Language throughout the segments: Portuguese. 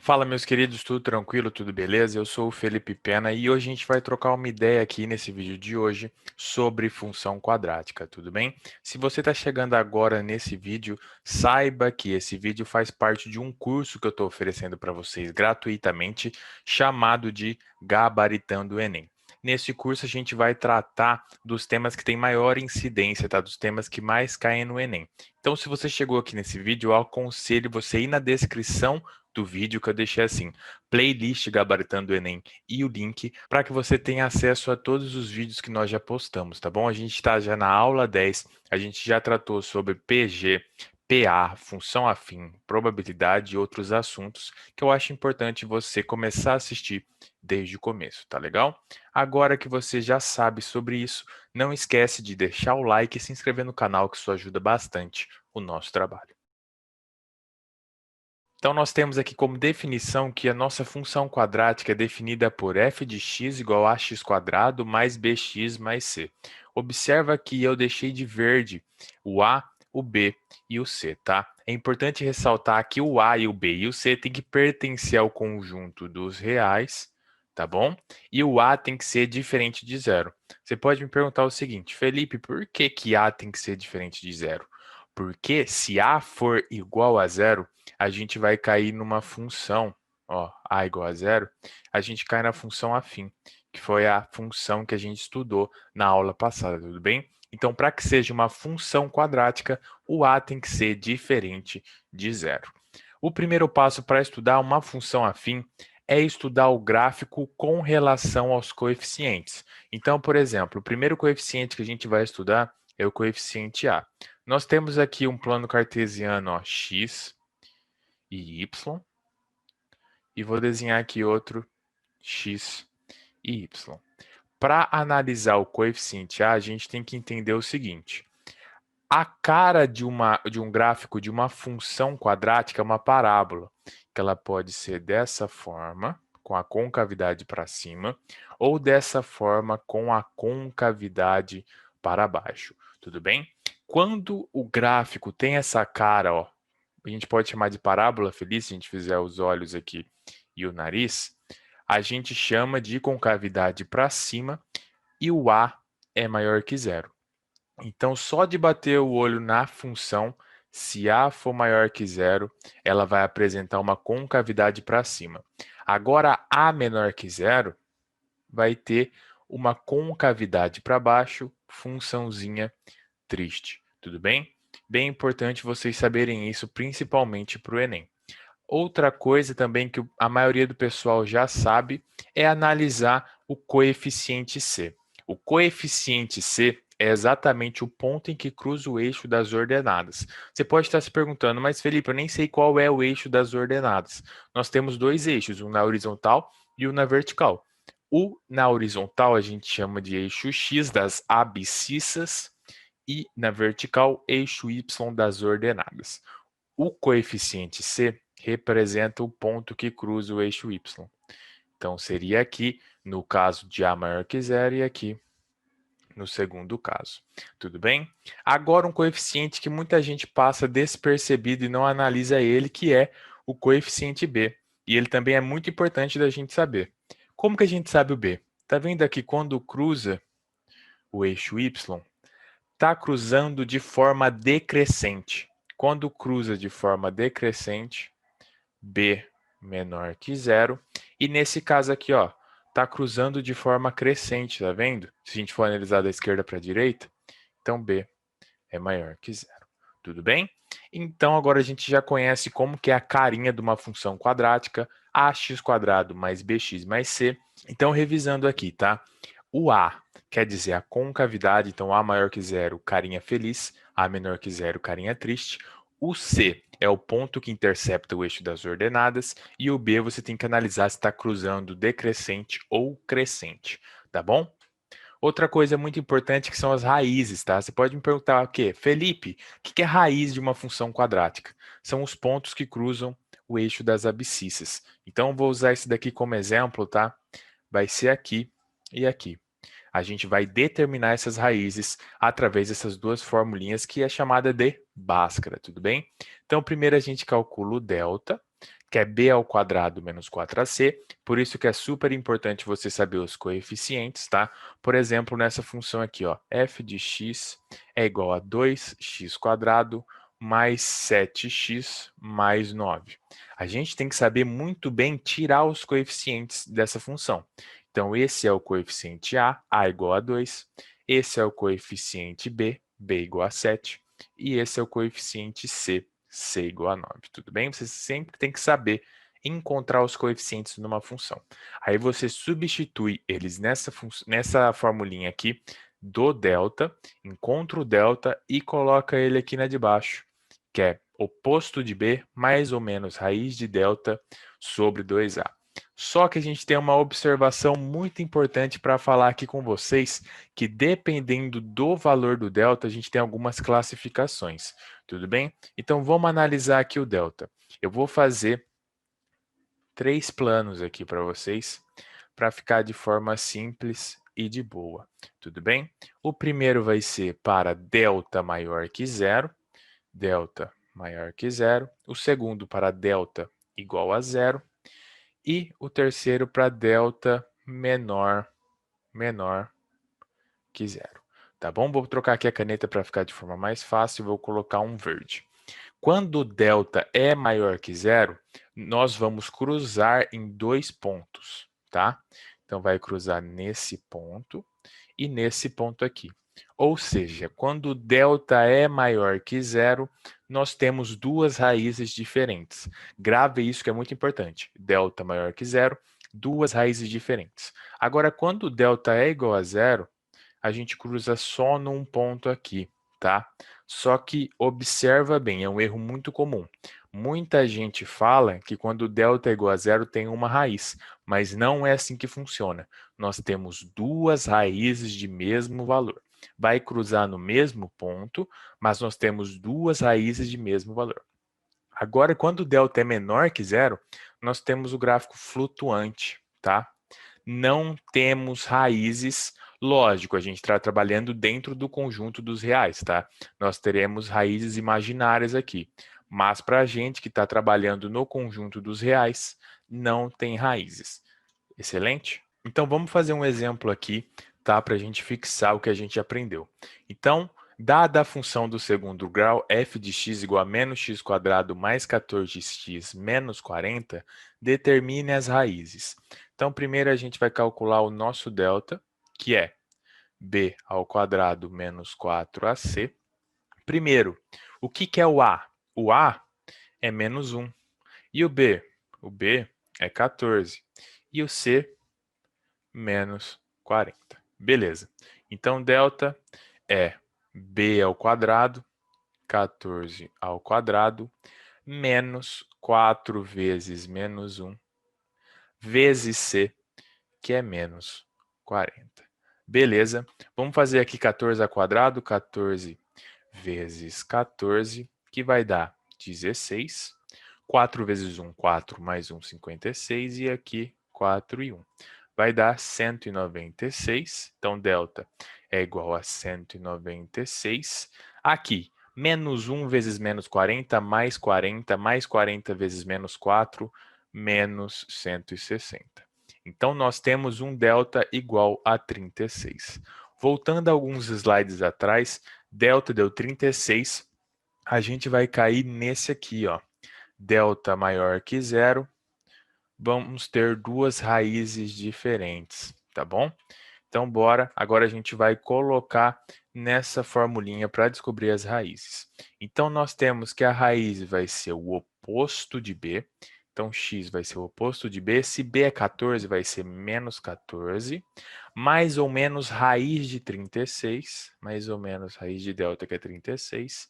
Fala, meus queridos, tudo tranquilo, tudo beleza? Eu sou o Felipe Pena e hoje a gente vai trocar uma ideia aqui nesse vídeo de hoje sobre função quadrática, tudo bem? Se você está chegando agora nesse vídeo, saiba que esse vídeo faz parte de um curso que eu estou oferecendo para vocês gratuitamente, chamado de Gabaritando o Enem. Nesse curso a gente vai tratar dos temas que têm maior incidência, tá? Dos temas que mais caem no Enem. Então, se você chegou aqui nesse vídeo, eu aconselho você ir na descrição do vídeo que eu deixei assim, playlist Gabaritando o Enem e o link para que você tenha acesso a todos os vídeos que nós já postamos, tá bom? A gente está já na aula 10, a gente já tratou sobre PG, PA, função afim, probabilidade e outros assuntos que eu acho importante você começar a assistir desde o começo, tá legal? Agora que você já sabe sobre isso, não esquece de deixar o like e se inscrever no canal, que isso ajuda bastante o nosso trabalho. Então, nós temos aqui como definição que a nossa função quadrática é definida por f de x igual a x quadrado mais bx mais c. Observa que eu deixei de verde o a, o b e o c, tá? É importante ressaltar que o a e o b e o c têm que pertencer ao conjunto dos reais, tá bom? E o a tem que ser diferente de zero. Você pode me perguntar o seguinte, Felipe, por que que a tem que ser diferente de zero? Porque se a for igual a zero, a gente vai cair numa função, ó, a igual a zero, a gente cai na função afim, que foi a função que a gente estudou na aula passada, tudo bem? Então, para que seja uma função quadrática, o a tem que ser diferente de zero. O primeiro passo para estudar uma função afim é estudar o gráfico com relação aos coeficientes. Então, por exemplo, o primeiro coeficiente que a gente vai estudar é o coeficiente a. Nós temos aqui um plano cartesiano, ó, x e y, e vou desenhar aqui outro x e y. Para analisar o coeficiente a, a gente tem que entender o seguinte: a cara de um gráfico de uma função quadrática é uma parábola, que ela pode ser dessa forma, com a concavidade para cima, ou dessa forma, com a concavidade para baixo. Tudo bem? Quando o gráfico tem essa cara, ó, a gente pode chamar de parábola feliz, se a gente fizer os olhos aqui e o nariz, a gente chama de concavidade para cima e o a é maior que zero. Então, só de bater o olho na função, se a for maior que zero, ela vai apresentar uma concavidade para cima. Agora, a menor que zero vai ter uma concavidade para baixo, funçãozinha triste. Tudo bem? Bem importante vocês saberem isso, principalmente para o Enem. Outra coisa também que a maioria do pessoal já sabe é analisar o coeficiente C. O coeficiente C é exatamente o ponto em que cruza o eixo das ordenadas. Você pode estar se perguntando, mas Felipe, eu nem sei qual é o eixo das ordenadas. Nós temos dois eixos, um na horizontal e um na vertical. O na horizontal a gente chama de eixo X das abscissas e na vertical, eixo Y das ordenadas. O coeficiente C representa o ponto que cruza o eixo Y. Então, seria aqui no caso de A maior que zero e aqui no segundo caso. Tudo bem? Agora, um coeficiente que muita gente passa despercebido e não analisa ele, que é o coeficiente B. E ele também é muito importante da gente saber. Como que a gente sabe o B? Tá vendo aqui quando cruza o eixo Y, está cruzando de forma decrescente. Quando cruza de forma decrescente, B menor que zero. E nesse caso aqui, ó, está cruzando de forma crescente, tá vendo? Se a gente for analisar da esquerda para a direita, então B é maior que zero. Tudo bem? Então agora a gente já conhece como que é a carinha de uma função quadrática, ax quadrado mais bx mais c. Então revisando aqui, tá? O A quer dizer a concavidade, então A maior que zero, carinha feliz, A menor que zero, carinha triste. O C é o ponto que intercepta o eixo das ordenadas e o B você tem que analisar se está cruzando decrescente ou crescente, tá bom? Outra coisa muito importante que são as raízes, tá? Você pode me perguntar o quê? Felipe, o que é raiz de uma função quadrática? São os pontos que cruzam o eixo das abscissas. Então, vou usar esse daqui como exemplo, tá? Vai ser aqui e aqui. A gente vai determinar essas raízes através dessas duas formulinhas que é chamada de Bhaskara, tudo bem? Então, primeiro a gente calcula o delta, que é b ao quadrado menos 4ac, por isso que é super importante você saber os coeficientes, tá? Por exemplo, nessa função aqui, ó, f de x é igual a 2x quadrado mais 7x mais 9. A gente tem que saber muito bem tirar os coeficientes dessa função. Então, esse é o coeficiente a igual a 2, esse é o coeficiente b igual a 7, e esse é o coeficiente c igual a 9, tudo bem? Você sempre tem que saber encontrar os coeficientes numa função. Aí você substitui eles nessa formulinha aqui do delta, encontra o delta e coloca ele aqui na de baixo, que é oposto de b mais ou menos raiz de delta sobre 2a. Só que a gente tem uma observação muito importante para falar aqui com vocês, que dependendo do valor do delta, a gente tem algumas classificações, tudo bem? Então vamos analisar aqui o delta. Eu vou fazer 3 planos aqui para vocês, para ficar de forma simples e de boa, tudo bem? O primeiro vai ser para delta maior que zero, delta maior que zero. O segundo para delta igual a zero. E o terceiro para delta menor que zero. Tá bom? Vou trocar aqui a caneta para ficar de forma mais fácil. Vou colocar um verde. Quando delta é maior que zero, nós vamos cruzar em 2 pontos, tá? Então, vai cruzar nesse ponto e nesse ponto aqui. Ou seja, quando delta é maior que zero, nós temos duas raízes diferentes. Grave isso que é muito importante. Delta maior que zero, duas raízes diferentes. Agora, quando delta é igual a zero, a gente cruza só num ponto aqui, tá? Só que observa bem, é um erro muito comum. Muita gente fala que quando delta é igual a zero tem uma raiz, mas não é assim que funciona. Nós temos duas raízes de mesmo valor. Vai cruzar no mesmo ponto, mas nós temos duas raízes de mesmo valor. Agora, quando delta é menor que zero, nós temos o gráfico flutuante, tá? Não temos raízes. Lógico, a gente está trabalhando dentro do conjunto dos reais, tá? Nós teremos raízes imaginárias aqui. Mas para a gente que está trabalhando no conjunto dos reais, não tem raízes. Excelente? Então, vamos fazer um exemplo aqui, tá? Para a gente fixar o que a gente aprendeu. Então, dada a função do segundo grau, f de x igual a menos x quadrado mais 14x menos 40, determine as raízes. Então, primeiro a gente vai calcular o nosso delta, que é b ao quadrado menos 4ac. Primeiro, o que é o a? O a é menos 1. E o b? O b é 14. E o c, menos 40. Beleza. Então, delta é b ao quadrado, 14 ao quadrado, menos 4 vezes menos 1, vezes c, que é menos 40. Beleza. Vamos fazer aqui 14 ao quadrado, 14 vezes 14, que vai dar 16. 4 vezes 1, 4, mais 1, 56, e aqui 4 e 1. Vai dar 196, então delta é igual a 196. Aqui, menos 1 vezes menos 40, mais 40 vezes menos 4, menos 160. Então, nós temos um delta igual a 36. Voltando alguns slides atrás, delta deu 36, a gente vai cair nesse aqui, ó. Delta maior que zero, vamos ter duas raízes diferentes, tá bom? Então, bora. Agora a gente vai colocar nessa formulinha para descobrir as raízes. Então, nós temos que a raiz vai ser o oposto de b. Então, x vai ser o oposto de b. Se b é 14, vai ser menos 14. Mais ou menos raiz de 36. Mais ou menos raiz de delta, que é 36.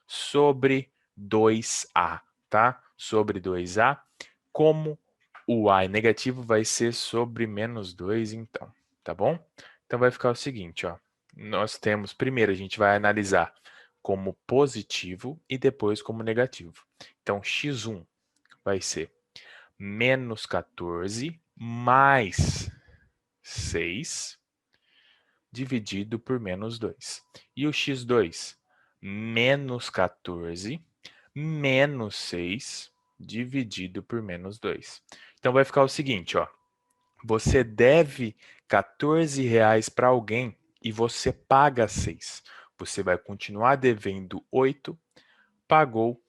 Sobre 2a, tá? Sobre 2a. Como o a é negativo, vai ser sobre menos 2, então, tá bom? Então, vai ficar o seguinte, ó. Nós temos, primeiro, a gente vai analisar como positivo e depois como negativo. Então, x1 vai ser menos 14 mais 6 dividido por menos 2. E o x2? Menos 14 menos 6 dividido por menos 2. Então, vai ficar o seguinte, ó. Você deve R$ 14 para alguém e você paga 6. Você vai continuar devendo 8, pagou,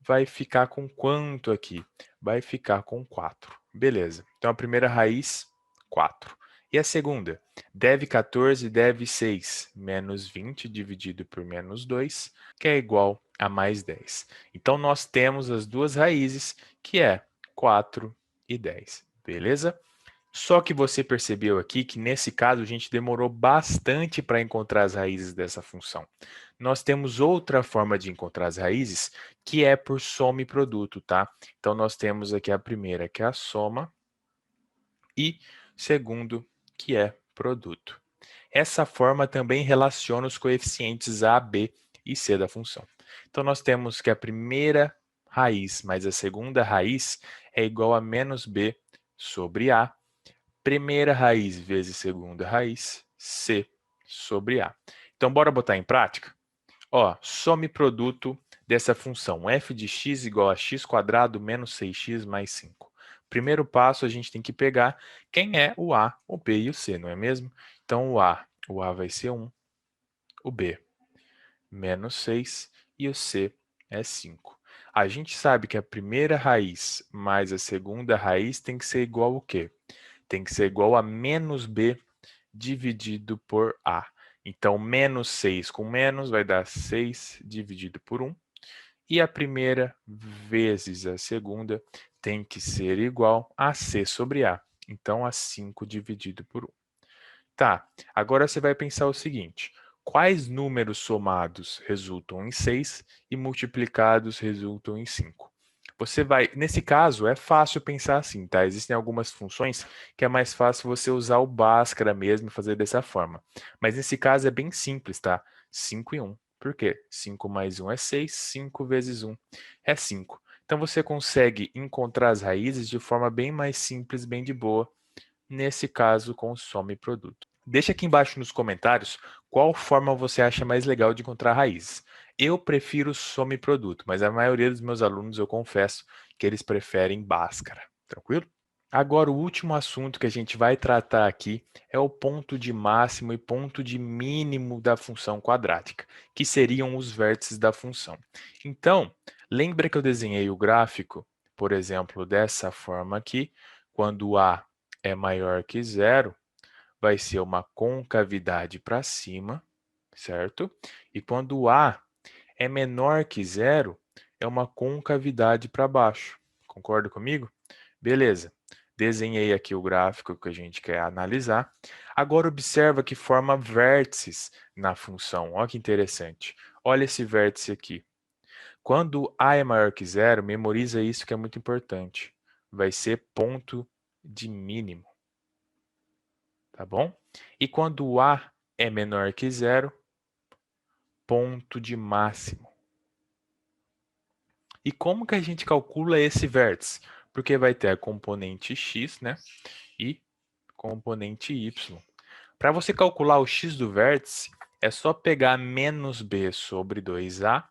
vai ficar com quanto aqui? Vai ficar com 4. Beleza. Então, a primeira raiz, 4. E a segunda? Deve 14, deve 6. Menos 20 dividido por menos 2, que é igual a mais 10. Então, nós temos as duas raízes, que é 4 e 10. Beleza? Só que você percebeu aqui que nesse caso a gente demorou bastante para encontrar as raízes dessa função. Nós temos outra forma de encontrar as raízes, que é por soma e produto, tá? Então nós temos aqui a primeira, que é a soma, e segundo, que é produto. Essa forma também relaciona os coeficientes a, b e c da função. Então nós temos que a primeira raiz mais a segunda raiz é igual a menos b sobre a. Primeira raiz vezes segunda raiz, C sobre A. Então, bora botar em prática? Ó, some produto dessa função f de x igual a x quadrado menos 6x mais 5. Primeiro passo, a gente tem que pegar quem é o A, o B e o C, não é mesmo? Então, o A vai ser 1, o B menos 6 e o C é 5. A gente sabe que a primeira raiz mais a segunda raiz tem que ser igual ao quê? Tem que ser igual a menos b dividido por a. Então, menos 6 com menos vai dar 6 dividido por 1. E a primeira vezes a segunda tem que ser igual a c sobre a. Então, a 5 dividido por 1. Tá, agora você vai pensar o seguinte. Quais números somados resultam em 6 e multiplicados resultam em 5? Você vai, nesse caso, é fácil pensar assim, tá? Existem algumas funções que é mais fácil você usar o Bhaskara mesmo e fazer dessa forma. Mas nesse caso é bem simples, tá? 5 e 1. Por quê? 5 mais 1 é 6, 5 vezes 1 é 5. Então você consegue encontrar as raízes de forma bem mais simples, bem de boa, nesse caso com soma e produto. Deixa aqui embaixo nos comentários qual forma você acha mais legal de encontrar raízes. Eu prefiro soma e produto, mas a maioria dos meus alunos eu confesso que eles preferem Bhaskara. Tranquilo? Agora, o último assunto que a gente vai tratar aqui é o ponto de máximo e ponto de mínimo da função quadrática, que seriam os vértices da função. Então, lembra que eu desenhei o gráfico, por exemplo, dessa forma aqui, quando A é maior que zero, vai ser uma concavidade para cima, certo? E quando A é menor que zero, é uma concavidade para baixo. Concorda comigo? Beleza. Desenhei aqui o gráfico que a gente quer analisar. Agora observa que forma vértices na função. Olha que interessante. Olha esse vértice aqui. Quando A é maior que zero, memoriza isso que é muito importante. Vai ser ponto de mínimo. Tá bom? E quando o A é menor que zero, ponto de máximo. E como que a gente calcula esse vértice? Porque vai ter a componente x, né? E componente y. Para você calcular o x do vértice, é só pegar menos b sobre 2a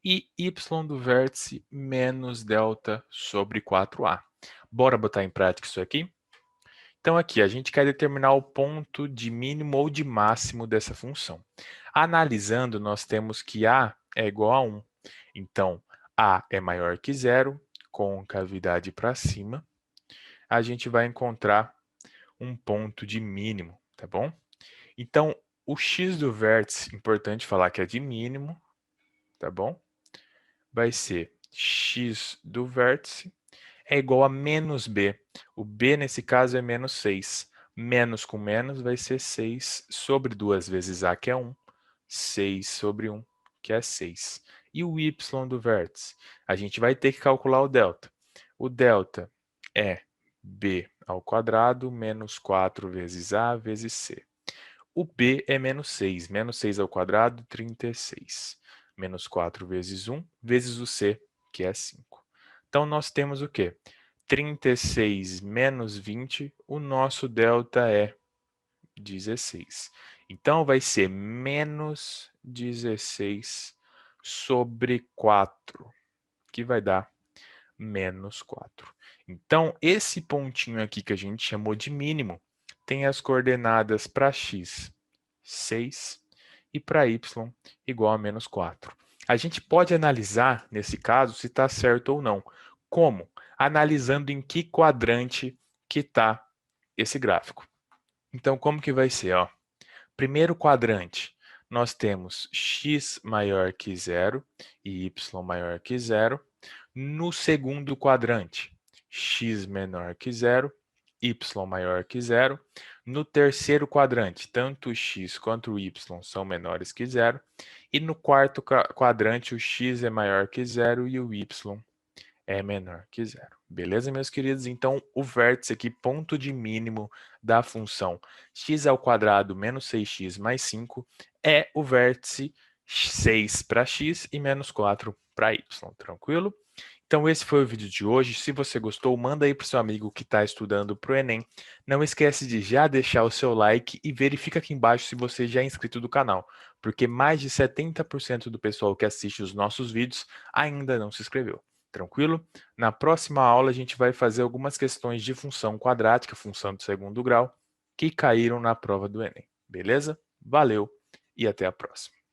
e y do vértice menos delta sobre 4a. Bora botar em prática isso aqui? Então, aqui, a gente quer determinar o ponto de mínimo ou de máximo dessa função. Analisando, nós temos que a é igual a 1. Então, a é maior que zero, concavidade para cima, a gente vai encontrar um ponto de mínimo, tá bom? Então, o x do vértice, importante falar que é de mínimo, tá bom? Vai ser x do vértice é igual a menos b. O b, nesse caso, é menos 6. Menos com menos vai ser 6 sobre 2 vezes a, que é 1. 6 sobre 1, que é 6. E o y do vértice? A gente vai ter que calcular o delta. O delta é b ao quadrado menos 4 vezes a vezes c. O b é menos 6. Menos 6 ao quadrado, 36. Menos 4 vezes 1 vezes o c, que é 5. Então, nós temos o quê? 36 menos 20, o nosso delta é 16. Então, vai ser menos 16 sobre 4, que vai dar menos 4. Então, esse pontinho aqui que a gente chamou de mínimo, tem as coordenadas para x, 6, e para y, igual a menos 4. A gente pode analisar, nesse caso, se está certo ou não. Como? Analisando em que quadrante que está esse gráfico. Então, como que vai ser? Ó? Primeiro quadrante, nós temos x maior que zero e y maior que zero. No segundo quadrante, x menor que zero, y maior que zero. No terceiro quadrante, tanto o x quanto o y são menores que zero. E no quarto quadrante, o x é maior que zero e o y é menor que zero. Beleza, meus queridos? Então, o vértice aqui, ponto de mínimo da função x ao quadrado menos 6x mais 5, é o vértice 6 para x e menos 4 para y, tranquilo? Então, esse foi o vídeo de hoje. Se você gostou, manda aí para o seu amigo que está estudando para o Enem. Não esquece de já deixar o seu like e verifica aqui embaixo se você já é inscrito do canal, porque mais de 70% do pessoal que assiste os nossos vídeos ainda não se inscreveu. Tranquilo? Na próxima aula, a gente vai fazer algumas questões de função quadrática, função de segundo grau, que caíram na prova do Enem. Beleza? Valeu e até a próxima.